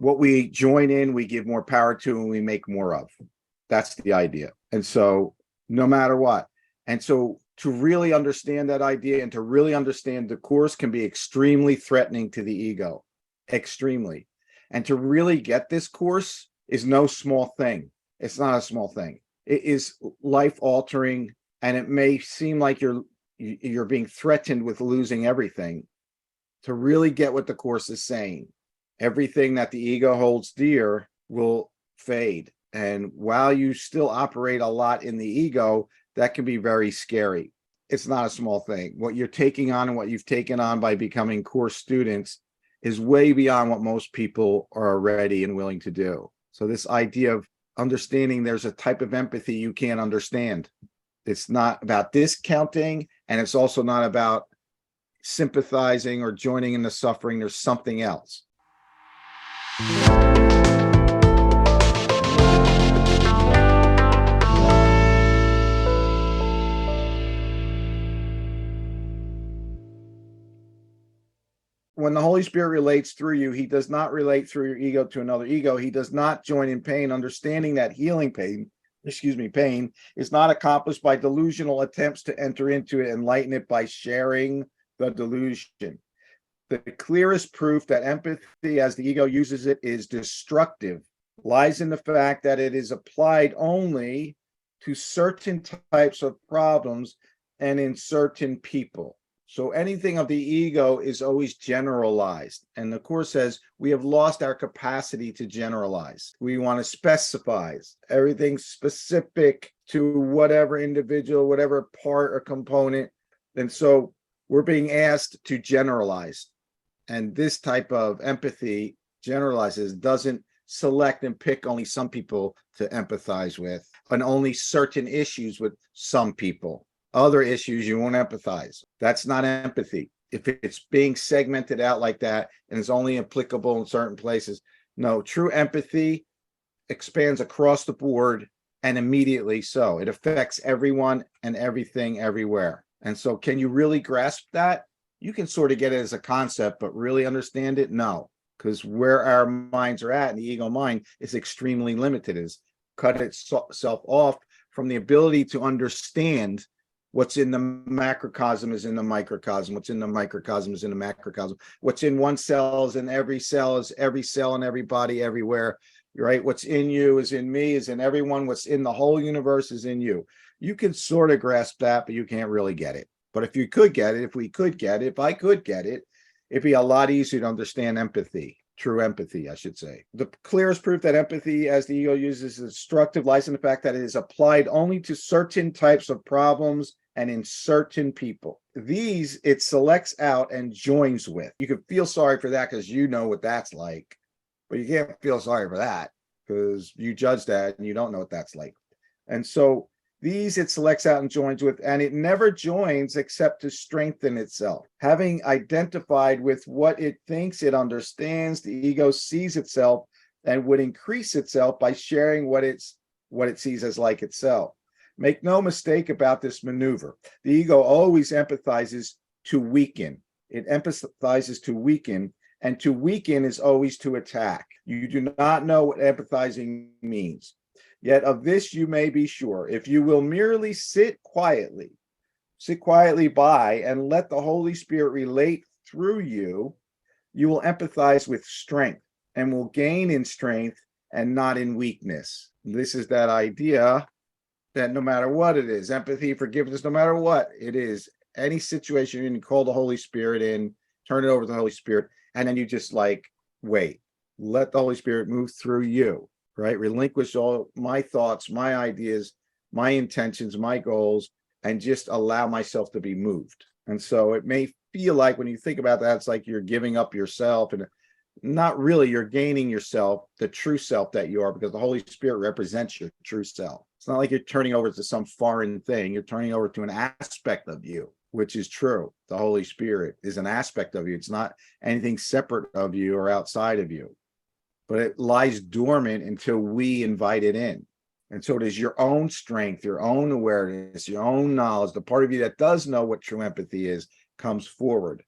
what we join in, we give more power to, and we make more of. That's the idea. And so no matter what. And so to really understand that idea and to really understand the course can be extremely threatening to the ego, extremely. And to really get this course is no small thing. It's not a small thing. It is life altering, and it may seem like you're being threatened with losing everything. To really get what the course is saying, everything that the ego holds dear will fade. And while you still operate a lot in the ego, that can be very scary. It's not a small thing. What you're taking on and what you've taken on by becoming course students is way beyond what most people are ready and willing to do. So this idea of understanding there's a type of empathy you can't understand. It's not about discounting, and it's also not about sympathizing or joining in the suffering. There's something else. When the Holy Spirit relates through you, he does not relate through your ego to another ego. He does not join in pain, understanding that healing pain is not accomplished by delusional attempts to enter into it and enlighten it by sharing the delusion. The clearest proof that empathy, as the ego uses it, is destructive lies in the fact that it is applied only to certain types of problems and in certain people. So anything of the ego is always generalized. And the Course says we have lost our capacity to generalize. We want to specify everything specific to whatever individual, whatever part or component. And so we're being asked to generalize. And this type of empathy generalizes, doesn't select and pick only some people to empathize with, and only certain issues with some people. Other issues you won't empathize. That's not empathy. If it's being segmented out like that and is only applicable in certain places, no, true empathy expands across the board, and immediately so. It affects everyone and everything everywhere. And so can you really grasp that? You can sort of get it as a concept, but really understand it? No, because where our minds are at, and the ego mind is extremely limited, is cut itself off from the ability to understand what's in the macrocosm is in the microcosm. What's in the microcosm is in the macrocosm. What's in one cell is in every cell, is every cell in everybody everywhere, right? What's in you is in me, is in everyone. What's in the whole universe is in you. You can sort of grasp that, but you can't really get it. But if you could get it, if we could get it, if I could get it, it'd be a lot easier to understand empathy. True empathy, I should say. The clearest proof that empathy, as the ego uses, is destructive lies in the fact that it is applied only to certain types of problems and in certain people. These it selects out and joins with. You can feel sorry for that because you know what that's like, but you can't feel sorry for that because you judge that and you don't know what that's like. And so these it selects out and joins with, and it never joins except to strengthen itself. Having identified with what it thinks it understands, the ego sees itself and would increase itself by sharing what it sees as like itself. Make no mistake about this maneuver. The ego always empathizes to weaken. It empathizes to weaken, and to weaken is always to attack. You do not know what empathizing means. Yet of this you may be sure. If you will merely sit quietly by and let the Holy Spirit relate through you, you will empathize with strength and will gain in strength and not in weakness. This is that idea that no matter what it is, empathy, forgiveness, no matter what it is, any situation, you can call the Holy Spirit in, turn it over to the Holy Spirit, and then you just wait, let the Holy Spirit move through you, right? Relinquish all my thoughts, my ideas, my intentions, my goals, and just allow myself to be moved. And so it may feel like when you think about that, it's like you're giving up yourself, and not really. You're gaining yourself, the true self that you are, because the Holy Spirit represents your true self. It's not like you're turning over to some foreign thing. You're turning over to an aspect of you, which is true. The Holy Spirit is an aspect of you. It's not anything separate of you or outside of you, but it lies dormant until we invite it in. And so it is your own strength, your own awareness, your own knowledge, the part of you that does know what true empathy is, comes forward.